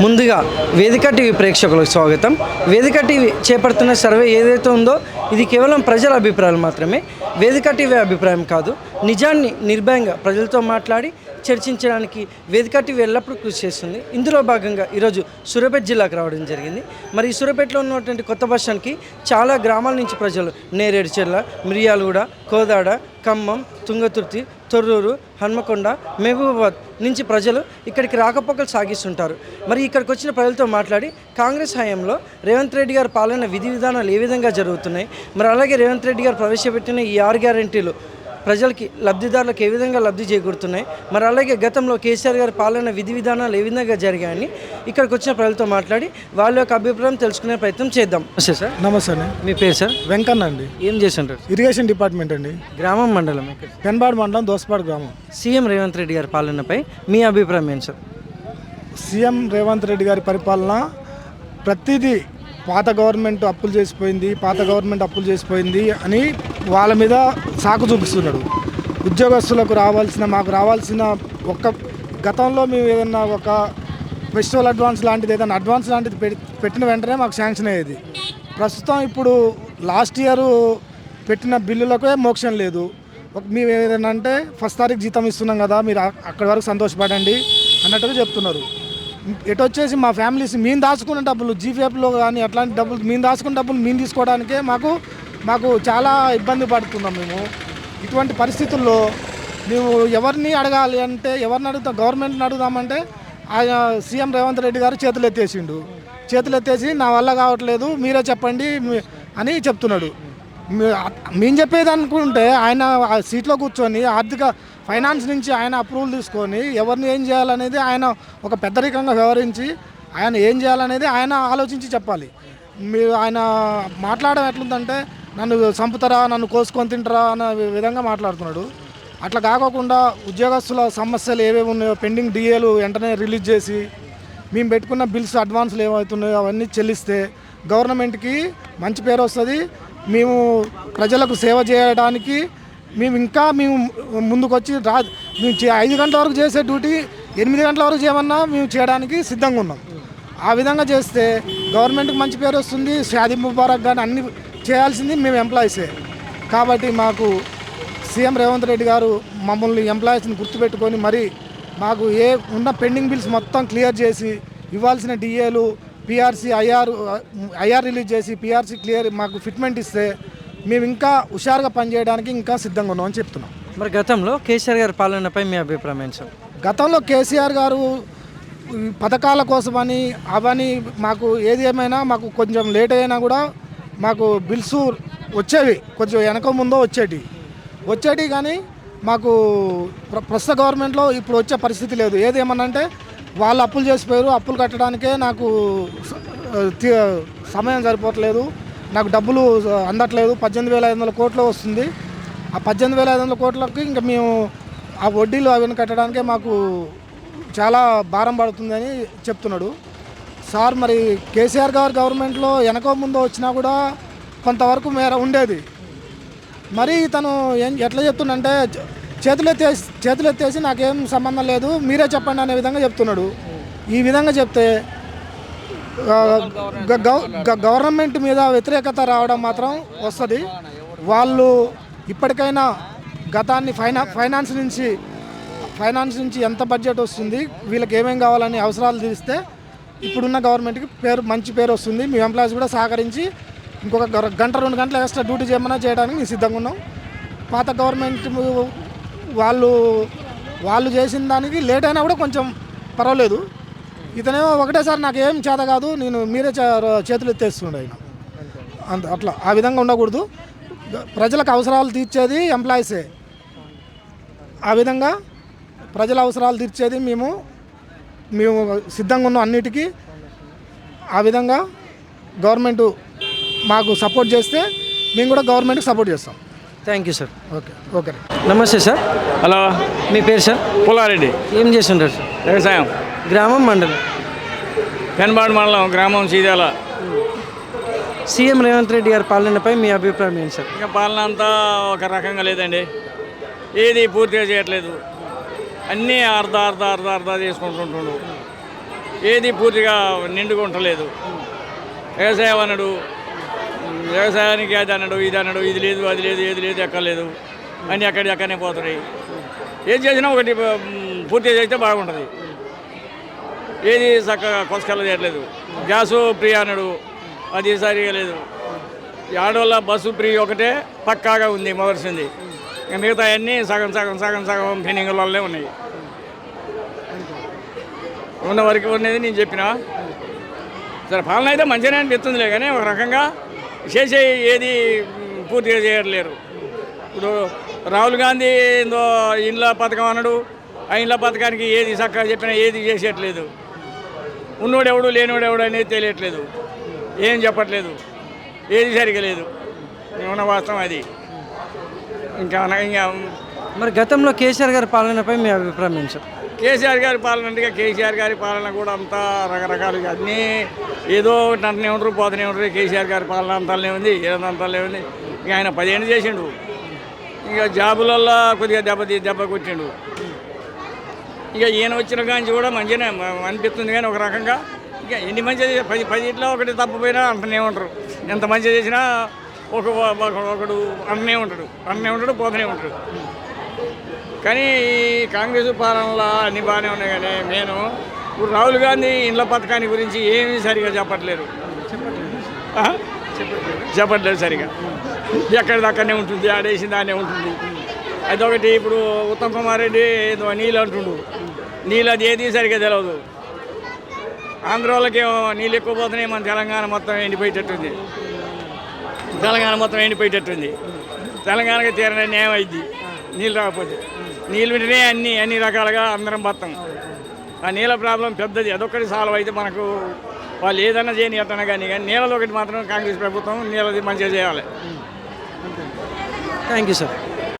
ముందుగా వేదిక టీవీ ప్రేక్షకులకు స్వాగతం. వేదిక టీవీ చేపడుతున్న సర్వే ఏదైతే ఉందో ఇది కేవలం ప్రజల అభిప్రాయాలు మాత్రమే. వేదిక టీవీ అభిప్రాయం కాదు. నిజాన్ని నిర్భయంగా ప్రజలతో మాట్లాడి చర్చించడానికి వేదిక టీవీ ఎల్లప్పుడూ కృషి చేస్తుంది. ఇందులో భాగంగా ఈరోజు సూర్యాపేట జిల్లాకు రావడం జరిగింది. మరి ఈ సూర్యాపేటలో ఉన్నటువంటి కొత్త బస్ స్టాండ్కి చాలా గ్రామాల నుంచి ప్రజలు నేరేడుచెర్ల, మిర్యాలగూడ, కోదాడ, ఖమ్మం, తుంగతుర్తి, తొర్రూరు, హన్మకొండ, మహబూబాబాద్ నుంచి ప్రజలు ఇక్కడికి రాకపోకలు సాగిస్తుంటారు. మరి ఇక్కడికి వచ్చిన ప్రజలతో మాట్లాడి కాంగ్రెస్ హయాంలో రేవంత్ రెడ్డి గారి పాలన విధి విధానాలు ఏ విధంగా జరుగుతున్నాయి, మరి అలాగే రేవంత్ రెడ్డి గారు ప్రవేశపెట్టిన ఈ 6 గ్యారెంటీలు ప్రజలకి లబ్ధిదారులకు ఏ విధంగా లబ్ధి చేకూరుతున్నాయి, మరి అలాగే గతంలో కేసీఆర్ గారి పాలన విధి విధానాలు ఏ విధంగా జరిగాయని ఇక్కడికి వచ్చిన ప్రజలతో మాట్లాడి వాళ్ళ యొక్క అభిప్రాయం తెలుసుకునే ప్రయత్నం చేద్దాం. నమస్తే సార్. నమస్తే అండి. మీ పేరు సార్? వెంకన్న అండి. ఏం చేస్తుంటారు? ఇరిగేషన్ డిపార్ట్మెంట్ అండి. గ్రామం మండలం పెన్బాడ్ మండలం, దోసపాడు గ్రామం. సీఎం రేవంత్ రెడ్డి గారి పాలనపై మీ అభిప్రాయం ఏంటి సార్? సీఎం రేవంత్ రెడ్డి గారి పరిపాలన ప్రతిదీ పాత గవర్నమెంట్ అప్పులు చేసిపోయింది అని వాళ్ళ మీద సాకు చూపిస్తున్నాడు. ఉద్యోగస్తులకు మాకు రావాల్సిన గతంలో మేము ఏదన్నా ఒక ఫెస్టివల్ అడ్వాన్స్ లాంటిది పెట్టిన వెంటనే మాకు శాంక్షన్ అయ్యేది. ప్రస్తుతం ఇప్పుడు లాస్ట్ ఇయర్ పెట్టిన బిల్లులకే మోక్షం లేదు. మేము ఏదైనా అంటే ఫస్ట్ తారీఖు జీతం ఇస్తున్నాం కదా, మీరు అక్కడి వరకు సంతోషపడండి అన్నట్టుగా చెప్తున్నారు. వచ్చేసి మా ఫ్యామిలీస్ మేము దాచుకున్న డబ్బులు జీపీఎఫ్లో కానీ అట్లాంటి డబ్బులు మేము తీసుకోవడానికే మాకు చాలా ఇబ్బంది పడుతున్నాం. మేము ఇటువంటి పరిస్థితుల్లో మేము ఎవరిని అడగాలి అంటే ఎవరిని అడుగుతాం? గవర్నమెంట్ని అడుగుదామంటే ఆయన సీఎం రేవంత్ రెడ్డి గారు చేతులు ఎత్తేసి నా వల్ల కావట్లేదు మీరే చెప్పండి అని చెప్తున్నాడు. మేము చెప్పేది అనుకుంటే ఆయన సీట్లో కూర్చొని ఫైనాన్స్ నుంచి ఆయన అప్రూవల్ తీసుకొని ఎవరిని ఏం చేయాలనేది ఆయన ఒక పెద్దరికంగా వ్యవహరించి ఆయన ఏం చేయాలనేది ఆయన ఆలోచించి చెప్పాలి. మీరు ఆయన మాట్లాడడం ఎట్లుందంటే నన్ను చంపుతారా, నన్ను కోసుకొని తింటారా అన్న విధంగా మాట్లాడుతున్నాడు. అట్లా కాకుండా ఉద్యోగస్తుల సమస్యలు ఏవేవి ఉన్నాయో పెండింగ్ డిఏలు వెంటనే రిలీజ్ చేసి మేము పెట్టుకున్న బిల్స్ అడ్వాన్స్లు ఏమవుతున్నాయో అవన్నీ చెల్లిస్తే గవర్నమెంట్కి మంచి పేరు వస్తుంది. మేము ప్రజలకు సేవ చేయడానికి మేము ముందుకు వచ్చి మేము 5 గంటల వరకు చేసే డ్యూటీ 8 గంటల వరకు చేయమన్నా మేము చేయడానికి సిద్ధంగా ఉన్నాం. ఆ విధంగా చేస్తే గవర్నమెంట్కి మంచి పేరు వస్తుంది. షాదీ ముబారక్ కానీ అన్ని చేయాల్సింది మేము ఎంప్లాయీసే. కాబట్టి మాకు సీఎం రేవంత్ రెడ్డి గారు మమ్మల్ని ఎంప్లాయీస్ని గుర్తుపెట్టుకొని మరి మాకు ఉన్న పెండింగ్ బిల్స్ మొత్తం క్లియర్ చేసి ఇవ్వాల్సిన డిఏలు పిఆర్సీ ఐఆర్ రిలీజ్ చేసి పిఆర్సీ క్లియర్ మాకు ఫిట్మెంట్ ఇస్తే మేము ఇంకా హుషారుగా పనిచేయడానికి ఇంకా సిద్ధంగా ఉన్నామని చెప్తున్నాం. మరి గతంలో కేసీఆర్ గారి పాలనపై మీ అభిప్రాయం ఏంటి సార్? గతంలో కేసీఆర్ గారు పథకాల కోసమని అవని మాకు ఏది ఏమైనా మాకు కొంచెం లేట్ అయినా కూడా మాకు బిల్స్ వచ్చేవి, కొంచెం వెనక ముందో వచ్చేటి కానీ మాకు ప్రస్తుత గవర్నమెంట్లో ఇప్పుడు వచ్చే పరిస్థితి లేదు. ఏది ఏమన్నంటే వాళ్ళు అప్పులు చేసిపోయారు, అప్పులు కట్టడానికే నాకు సమయం సరిపోవట్లేదు, నాకు డబ్బులు అందట్లేదు. 18,500 కోట్లు వస్తుంది. ఆ 18,500 కోట్లకి ఇంకా మేము ఆ వడ్డీలు అవన్నీ కట్టడానికే మాకు చాలా భారం పడుతుందని చెప్తున్నాడు సార్. మరి కేసీఆర్ గారు గవర్నమెంట్లో వెనక ముందు వచ్చినా కూడా కొంతవరకు మేర ఉండేది. మరి తను ఎట్లా చెప్తుండంటే చేతులు ఎత్తేసి నాకేం సంబంధం లేదు మీరే చెప్పండి అనే విధంగా చెప్తున్నాడు. ఈ విధంగా చెప్తే గవర్నమెంట్ మీద వ్యతిరేకత రావడం మాత్రం వస్తుంది. వాళ్ళు ఇప్పటికైనా గతాన్ని ఫైనాన్స్ నుంచి ఎంత బడ్జెట్ వస్తుంది, వీళ్ళకి ఏమేం కావాలని అవసరాలు తీరిస్తే ఇప్పుడున్న గవర్నమెంట్కి మంచి పేరు వస్తుంది. మీ ఎంప్లాయీస్ కూడా సహకరించి ఇంకొక 1-2 గంటలు ఎక్స్ట్రా డ్యూటీ చేయడానికి మేము సిద్ధంగా ఉన్నాం. పాత గవర్నమెంట్ వాళ్ళు చేసిన దానికి లేట్ అయినా కూడా కొంచెం పర్వాలేదు. ఇతనేమో ఒకటేసారి నాకు ఏం చేత కాదు, మీరే చేతులు ఎత్తేస్తుండే ఆయన. అట్లా ఆ విధంగా ఉండకూడదు. ప్రజలకు అవసరాలు తీర్చేది ఎంప్లాయీసే. ఆ విధంగా ప్రజల అవసరాలు తీర్చేది మేము సిద్ధంగా ఉన్నాం అన్నిటికీ. ఆ విధంగా గవర్నమెంట్ మాకు సపోర్ట్ చేస్తే మేము కూడా గవర్నమెంట్కి సపోర్ట్ చేస్తాం. Thank you sir. ఓకే. నమస్తే సార్. హలో, మీ పేరు సార్? పుల్లారెడ్డి. ఏం చేస్తుంటారు సార్? వ్యవసాయం. గ్రామం మండలం? పెన్బాడ్ మండలం, గ్రామం చీరాల. సీఎం రేవంత్ రెడ్డి గారి పాలనపై మీ అభిప్రాయం ఏంటి సార్? ఇంకా పాలన అంతా ఒక రకంగా లేదండి, ఏది పూర్తిగా చేయట్లేదు, అన్నీ అర్ధ చేసుకుంటుంటుండు. ఏది పూర్తిగా నిండుగా ఉండలేదు. వ్యవసాయం అన్నాడు, వ్యవసాయానికి అది అన్నాడు, ఇది అన్నాడు, ఇది లేదు, అది లేదు, ఏది లేదు, ఎక్కర్లేదు, అన్నీ అక్కడనే పోతున్నాయి. ఏది చేసినా ఒకటి పూర్తిగా చేస్తే బాగుంటుంది. ఏది చక్కగా కొసకల్ల చేయట్లేదు. గ్యాసు ఫ్రీ అన్నాడు, అది సరిగా లేదు. ఆడవాళ్ళ బస్సు ఫ్రీ ఒకటే పక్కాగా ఉంది, మొదటిసింది. ఇంకా మిగతా అన్నీ సగం సగం సగం సగం పెండింగ్లే ఉన్నాయి. ఉన్న వరకు ఉన్నది నేను చెప్పిన సరే, పాలన అయితే మంచిగానే అనిపిస్తుందిలే, కానీ ఒక రకంగా చేసే ఏది పూర్తిగా చేయట్లేరు. ఇప్పుడు రాహుల్ గాంధీ ఏందో ఇండ్ల పథకం అన్నాడు, ఆ ఇండ్ల పథకానికి ఏది చక్కగా చెప్పినా ఏది చేసేయట్లేదు. ఉన్నోడెవడు లేనివాడెవడు అనేది తెలియట్లేదు, ఏం చెప్పట్లేదు, ఏది సరిగా లేదు. ఉన్న వాస్తవం అది. ఇంకా మరి గతంలో కేసీఆర్ గారి పాలనపై మీ అభిప్రాయం ఏంటి సార్? కేసీఆర్ గారి పాలన అంటే కేసీఆర్ గారి పాలన కూడా అంతా రకరకాలుగా అన్నీ ఏదో ఒకటి అంటనే ఉంటారు, పోతూనే ఉంటారు. కేసీఆర్ గారి పాలన అంతలే ఉంది, ఏదంతలే ఉంది. ఇక ఆయన 10 ఏళ్ళు చేసిండు. ఇక జాబులల్లో కొద్దిగా దెబ్బ కొట్టిండు. ఇక ఈయన వచ్చిన కాంచి కూడా మంచిగానే అనిపిస్తుంది, కానీ ఒక రకంగా ఇక ఎన్ని మంచిగా 10 ఒకటి తప్పిపోయినా అంటనే ఉంటారు. ఎంత మంచిగా చేసినా ఒకడు అంటనే ఉంటాడు, పోతూనే ఉంటాడు. కానీ ఈ కాంగ్రెస్ పాలనలో అన్ని బాగానే ఉన్నాయి. కానీ నేను ఇప్పుడు రాహుల్ గాంధీ ఇండ్ల పథకాన్ని గురించి ఏమీ సరిగా చెప్పట్లేదు సరిగా. ఎక్కడిదక్కడనే ఉంటుంది, ఆడేసిన దాన్నే ఉంటుంది. అదొకటి. ఇప్పుడు ఉత్తమ్ కుమార్ రెడ్డి ఏదో నీళ్ళు అంటుండు, నీళ్ళు అది ఏది సరిగా తెలియదు. ఆంధ్ర వాళ్ళకి నీళ్ళు ఎక్కువ పోతున్నాయి, మన తెలంగాణ మొత్తం ఎండిపోయేటట్టుంది. తెలంగాణకి తీరని న్యాయం అయింది నీళ్ళు రాకపోతే. నీళ్ళు వింటేనే అన్ని రకాలుగా అందరం బతాం. ఆ నీళ్ళ ప్రాబ్లం పెద్దది, అదొక్కటి సాల్వ్ అయితే మనకు వాళ్ళు ఏదన్నా చేయని ఎట్టనా కానీ నీళ్ళది ఒకటి మాత్రం కాంగ్రెస్ ప్రభుత్వం నీళ్ళది మంచిగా చేయాలి. Thank you sir.